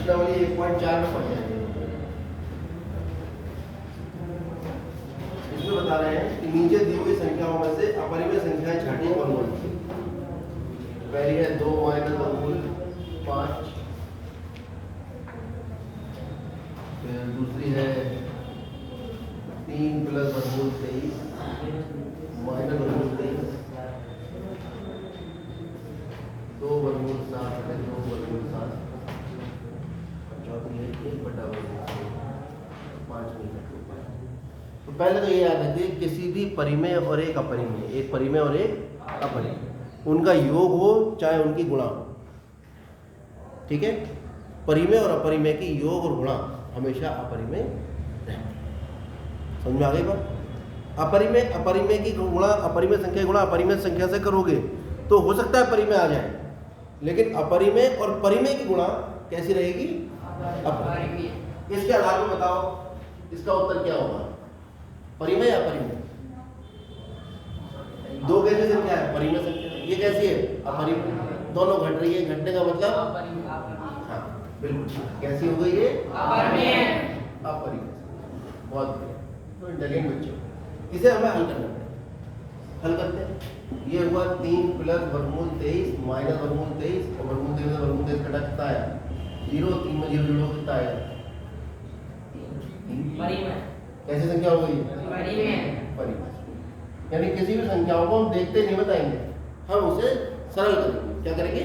प्रश्नावली 1.4 में पढ़ जाएंगे। इसमें बता रहे हैं कि नीचे दी हुई संख्याओं में से अपरिमेय संख्याएं छांटिए और बोलिए। पहली है 2 माइनस वर्गमूल 5, फिर दूसरी है 3 प्लस वर्गमूल 23 माइनस वर्गमूल 23, 2 वर्गमूल 7 है 2 वर्गमूल 7, चौथी है 1/5 मीटर। तो पहले तो ये याद रखिए किसी भी परिमेय और एक अपरिमेय, एक परिमेय और एक अपरिमेय, उनका योग हो चाहे उनकी गुणा हो, ठीक है। परिमेय और अपरिमेय की योग और गुणा हमेशा अपरिमेय रहती है। समझ में आ गई बात? अपरिमेय की गुणा अपरिमेय संख्या गुणा अपरिमेय संख्या से करोगे तो हो सकता है परिमेय आ जाए, लेकिन अपरिमेय और परिमेय की गुणा कैसी रहेगी? अपरिमेय। इसके आधार पर बताओ इसका उत्तर क्या होगा, परिमेय या अपरिमेय? 2 कैसी संख्या है? परिमेय संख्या। ये कैसी है? अपरिमेय। दोनों घट रही है, घटने का मतलब हाँ बिल्कुल कैसी हो गई ये? अपरिमेय। बहुत बढ़िया, तो इंटेलिजेंट बच्चों, इसे हमें हल करना है। हल करते हैं। ये हुआ 3 प्लस वर्गमूल 23 माइनस वर्गमूल 23 और वर्गमूल 23 से वर्गमूल 23 कटा कितना आया? 0, 3 में 0 जोड़ो कितना आया? परिमेय। कैसी संख्या हो गई? परिमेय। यानी किसी भी संख्याओं को हम देखते नहीं बताएंगे, हम उसे सरल करेंगे। क्या करेंगे?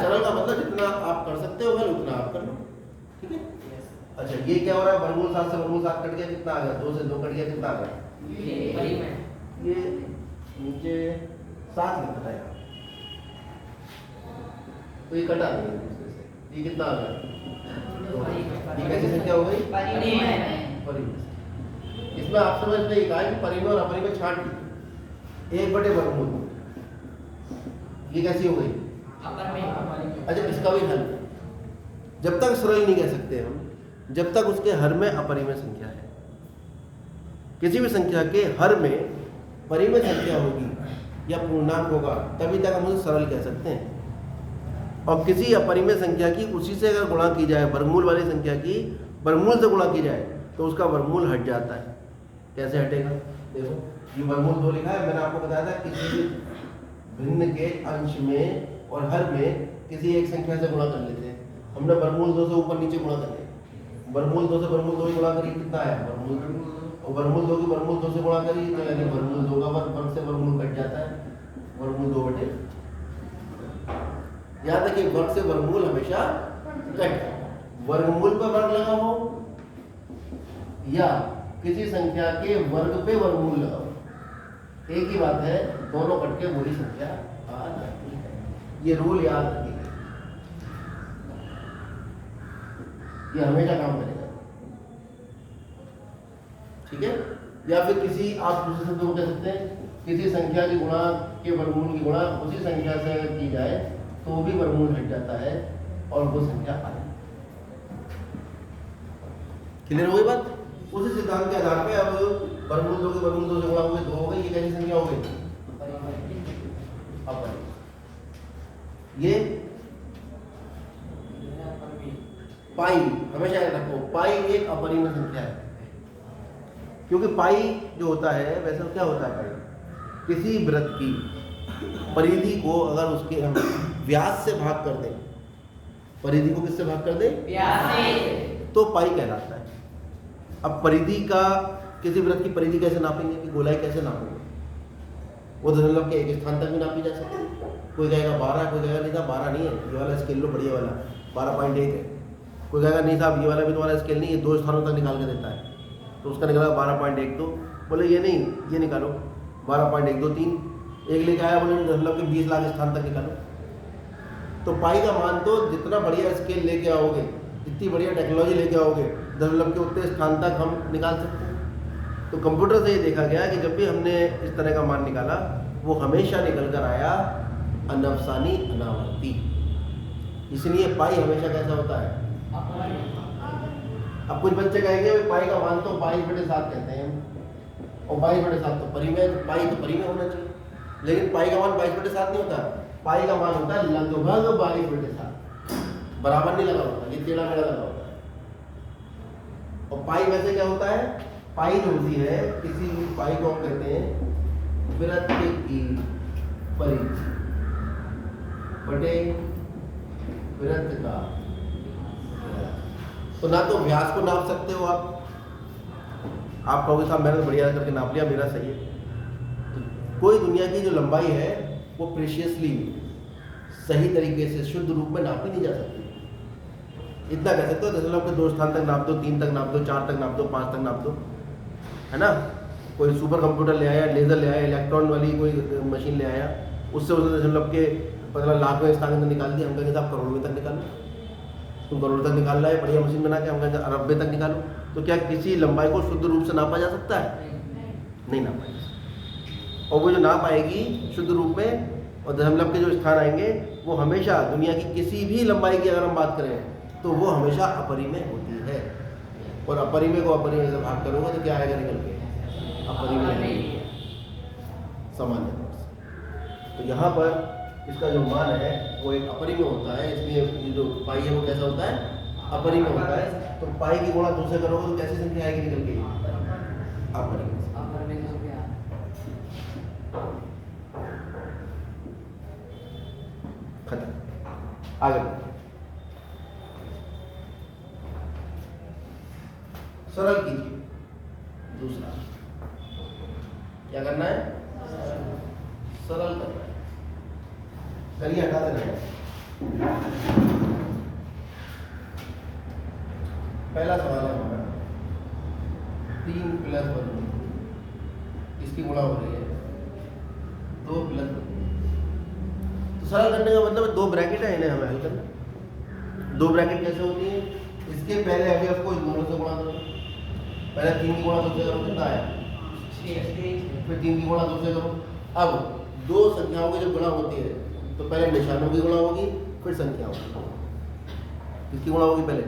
सरल का मतलब जितना आप कर सकते हो हल उतना आप कर लो, ठीक है। अच्छा ये क्या हो रहा है? वर्गमूल 7 से वर्गमूल 7 कट गया, कितना आ गया? 2 से 2 कट गया, कितना आ गया? ये नीचे 7 लिखा था यार, तो ये कटा नहीं दूसरे से, ये कितना आ गया? ये कैसी संख्या हो गई? परिमेय। इसमें आप समझ नहीं कहा कि परिमेय और अपरिमेय छांट दी 1/वर्गमूल, ये कैसी हो गई? अपरिमेय। अच्छा इसका भी हल जब तक सरल नहीं कह सकते हम जब तक उसके हर में अपरिमेय संख्या है। किसी भी संख्या के हर में परिमेय संख्या होगी या पूर्णांक होगा तभी तक हम उसे सरल कह सकते हैं। और किसी अपरिमेय संख्या की उसी से अगर गुणा की जाए, वर्गमूल वाली संख्या की वर्गमूल से गुणा की जाए तो उसका वर्गमूल हट जाता है। कैसे हटेगा? देखो ये वर्गमूल 2 लिखा है, मैंने आपको बताया था किसी भी भिन्न के अंश में और हर में किसी एक संख्या से गुणा कर लेते हैं। हमने वर्गमूल 2 से ऊपर नीचे गुणा कर लिया, वर्गमूल 2 से वर्गमूल 2 गुणा करी, कितना आया? वर्गमूल 2, और वर्गमूल 2 की वर्गमूल 2 से गुणा करी तो यानी वर्गमूल 2 का वर्ग से वर्गमूल कट जाता है, वर्गमूल 2/। याद रखिए वर्ग से वर्गमूल हमेशा कट, वर्गमूल पर वर्ग लगा हो या किसी संख्या के वर्ग पे वर्गमूल लगाओ, एक ही बात है, दोनों कट के वही संख्या आ जाती है। ये रूल याद रखिए, ये हमेशा काम करेगा, ठीक है। या फिर किसी आप दूसरे शब्दों में कह सकते हैं किसी संख्या की गुणा के वर्गमूल की गुणा उसी संख्या से अगर की जाए तो भी वर्गमूल हट जाता है और वो संख्या आ जाती है। क्लियर हो गई बात? उसी सिद्धांत के आधार पे अब वर्गमूल 2 के वर्गमूल 2 से गुणा हुए 2 हो गई, ये कैसी संख्या हो गई? अपरिमेय। ये पाई हमेशा याद रखो, पाई एक अपरिमेय संख्या है, क्योंकि पाई जो होता है वैसे क्या होता है? पाई किसी वृत्त की परिधि को अगर उसके हम व्यास से भाग कर दें, परिधि को किससे भाग कर दें? व्यास से, तो पाई कहलाता है। अब परिधि का किसी वृत्त की परिधि कैसे नापेंगे कि गोलाई कैसे नापेंगे? वो दशमलव के एक स्थान तक भी नापी जा सकती है। कोई कहेगा 12, कोई कहेगा नहीं साहब 12 नहीं है, ये वाला स्केल लो बढ़िया वाला 12.1 है। कोई कहेगा नहीं साहब ये वाला भी तुम्हारा स्केल नहीं है, 2 स्थानों तक निकाल के देता है, तो उसका निकला 12.1, तो बोले ये नहीं ये निकालो 12.123, एक लेके आया बोले दशमलव के 20 लाख स्थान तक निकालो। तो पाई का मान तो जितना बढ़िया स्केल लेके आओगे, जितनी बढ़िया टेक्नोलॉजी लेके आओगे, दशमलव के उतने स्थान तक हम निकाल सकते हैं। तो कंप्यूटर से ये देखा गया कि जब भी हमने इस तरह का मान निकाला वो हमेशा निकल कर आया अनवसानी अनावर्ती। इसलिए पाई हमेशा कैसा होता है? अब कुछ बच्चे कहेंगे पाई का मान तो 22/7 कहते हैं, और 22/7 तो परिमेय, पाई तो परिमेय होना चाहिए, लेकिन पाई का मान 22/7 नहीं होता, पाई का मान होता है लगभग 22/7। बराबर नहीं लगा होता, ये टेढ़ा मेढ़ा लगा होता है। और पाई वैसे क्या होता है, पाई जो होती है किसी भी पाई को हम कहते हैं वृत्त की परिधि बटे वृत्त का। तो ना तो व्यास को नाप सकते हो आप कहोगे साहब मैंने तो बढ़िया करके नाप लिया, मेरा सही है। तो कोई दुनिया की जो लंबाई है वो प्रेशियसली सही तरीके से शुद्ध रूप में नापी नहीं जा सकती। इतना कह सकते हो दशमलव के 2 स्थान तक नाप दो, 3 तक नाप दो, 4 तक नाप दो, 5 तक नाप दो, है ना। कोई सुपर कंप्यूटर ले आया, लेजर ले आया, इलेक्ट्रॉन वाली कोई मशीन ले आया, उससे उसने दशमलव के 15 लाखवें स्थान तक निकाल दिया। हम कहेंगे साहब करोड़वें तक निकालो, तुम करोड़ तक निकाल रहा है बढ़िया मशीन बना के, हम कहेंगे अरबे तक निकालो। तो क्या किसी लंबाई को शुद्ध रूप से नापा जा सकता है? नहीं नापा जा सकता। और वो जो नाप आएगी शुद्ध रूप में और दशमलव के जो स्थान आएंगे वो हमेशा दुनिया की किसी भी लंबाई की अगर हम बात करें तो वो हमेशा अपरिमेय होती है। और अपरिमेय को अपरिमेय से भाग करोगे तो क्या आएगा निकल के? अपरिमेय, सामान्य तौर से। तो यहाँ पर इसका जो मान है वो एक अपरिमेय होता है, इसलिए ये जो पाई है वो कैसा होता है? अपरिमेय होता है। तो पाई की गुणा 2 से करोगे तो कैसी संख्या आएगी निकल के? अपरिमेय। खत्म। आगे सरल कीजिए। दूसरा क्या करना है? सरल करना है। चलिए हटा देना है। पहला सवाल है हमारा 3 प्लस 1, इसकी गुणा हो रही है 2 प्लस 1। तो सरल करने का मतलब 2 ब्रैकेट है, इन्हें हमें हल करना। 2 ब्रैकेट कैसे होती है? इसके पहले अवयव को इन दोनों से गुणा करो। पहले 3 की गुणा 2 से करो, कितना आया? 6। फिर 3 की गुणा 2 से करो। अब 2 संख्याओं की जब गुणा होती है तो पहले निशानों की गुणा होगी, फिर संख्याओं की। किसकी गुणा होगी पहले?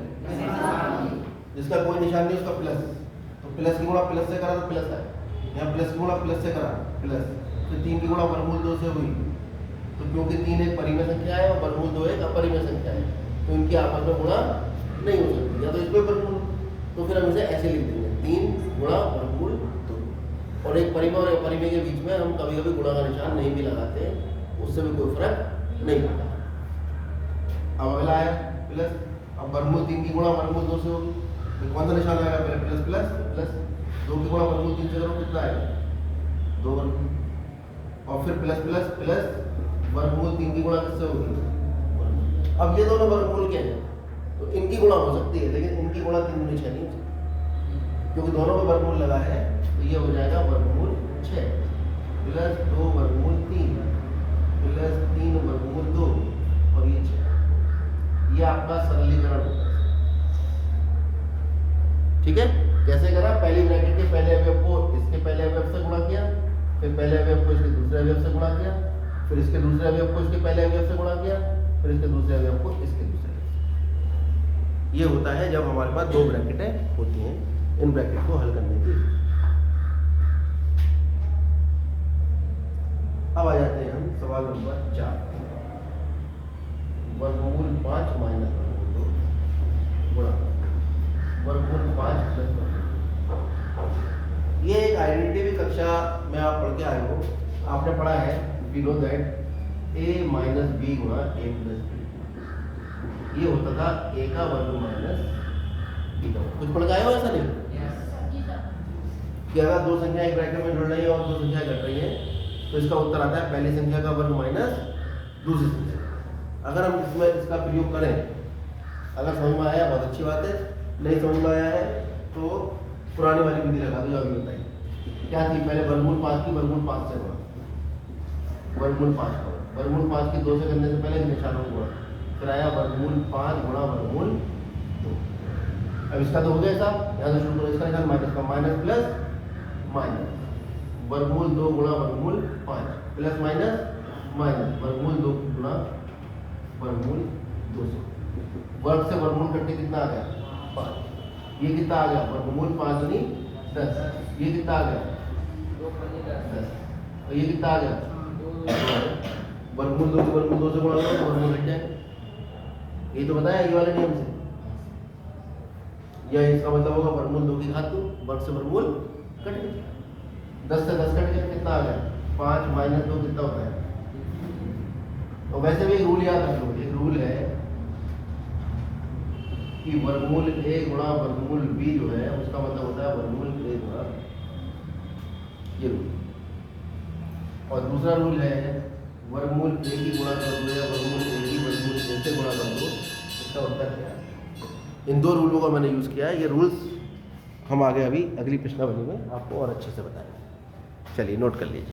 जिसका कोई निशान नहीं उसका प्लस। तो प्लस की गुणा प्लस से करा तो प्लस है, यहाँ प्लस की गुणा प्लस से करा प्लस। फिर 3 की गुणा वर्गमूल 2 से हुई, तो क्योंकि 3 एक परिमेय संख्या है और वर्गमूल 2 एक अपरिमेय संख्या है, तो इनकी आपस में गुणा नहीं हो सकती। या तो इसमें वर्गमूल, तो फिर हम इसे ऐसे लिख देंगे 3 गुणा वर्गमूल 2। और एक परिमेय और अपरिमेय के बीच में हम कभी कभी गुणा का निशान नहीं भी लगाते, उससे भी कोई फर्क नहीं पड़ता। अब अगला आया प्लस। अब वर्गमूल 3 की गुणा वर्गमूल 2 से होगी, तो कौन सा निशान आएगा पहले? Plus plus plus. 2 की गुणा वर्गमूल 3 से करो, कितना आएगा? 2 वर्गमूल। और फिर प्लस प्लस प्लस वर्गमूल 3 की गुणा किससे होगी? अब ये दोनों वर्गमूल के हैं तो इनकी गुणा हो सकती है, लेकिन इनकी गुणा 3 गुनी 6 नहीं हो सकती, क्योंकि दोनों में वर्गमूल लगा है। तो ये हो जाएगा वर्गमूल 6 प्लस 2 वर्गमूल 3 प्लस 3 वर्गमूल 2 और ये 6। ये आपका सरलीकरण होगा। ठीक है, कैसे करा? पहली ब्रैकेट के पहले अवयव को इसके पहले अवयव से गुणा किया, फिर पहले अवयव को इसके दूसरे अवयव से गुणा किया, फिर इसके दूसरे अवयव को इसके पहले अवयव से गुणा किया, फिर इसके दूसरे अवयव को इसके दूसरे अवयव से। ये होता है जब हमारे पास 2 ब्रैकेटें होती हैं, इन ब्रैकेट को हल करने की। अब आ जाते हैं हम सवाल नंबर 4। वर्गमूल 5 माइनस वर्गमूल 2 गुणा वर्गमूल 5 प्लस वर्गमूल। ये एक आइडेंटिटी भी कक्षा में आप पढ़ के आए हो, आपने पढ़ा है below that a minus B गुणा a प्लस बी। ये होता था a का वर्ग माइनस b का। कुछ पढ़ के आए हो ऐसा नहीं? कि अगर 2 संख्या एक ब्रैकेट में जुड़ रही है और 2 संख्या घट रही है तो इसका उत्तर आता है पहली संख्या का वर्ग माइनस दूसरी संख्या। अगर हम इसमें इसका प्रयोग करें, अगर समझ में आया बहुत अच्छी बात है, नहीं समझ में आया है तो पुरानी वाली विधि लगा दो जो अभी बताइए। क्या थी? पहले वर्गमूल 5 की वर्गमूल 5 से गुणा, वर्गमूल 5 का वर्गमूल 5 की 2 से करने से पहले निशानों को गुणा, फिर आया वर्गमूल 5 गुणा वर्गमूल 2। अब इसका तो हो गया साहब, यहाँ से शुरू करो। इसका निशान माइनस का, माइनस प्लस माइनस वर्गमूल 2 गुणा वर्गमूल 5 प्लस माइनस माइनस वर्गमूल 2 गुणा वर्गमूल 2 से। वर्ग से वर्गमूल कटके कितना आ गया? 5। ये कितना आ गया? वर्गमूल 5 दूनी 10। ये कितना आ गया? 10। और ये कितना आ गया? वर्गमूल 2 से वर्गमूल 2 से गुणा करो तो वर्गमूल हट जाएगा। ये तो बताया ये वाले नियम से। या इसका मतलब होगा वर्गमूल 2 की घात 2, वर्ग से वर्गमूल कट गया, 10 से 10 कट गया, कितना आ गया 5 माइनस 2 कितना होता है। तो वैसे भी एक रूल याद रख लो, एक रूल है कि वर्गमूल a गुणा वर्गमूल b जो है उसका मतलब होता है वर्गमूल a गुणा, ये रूल। और दूसरा रूल है वर्गमूल a की गुणा कर दो या वर्गमूल a की वर्गमूल a से गुणा कर दो, इसका उत्तर क्या है। इन दो रूलों का मैंने यूज़ किया है। ये रूल्स हम आगे अभी अगली प्रश्नावली में आपको और अच्छे से बताएंगे। चलिए नोट कर लीजिए।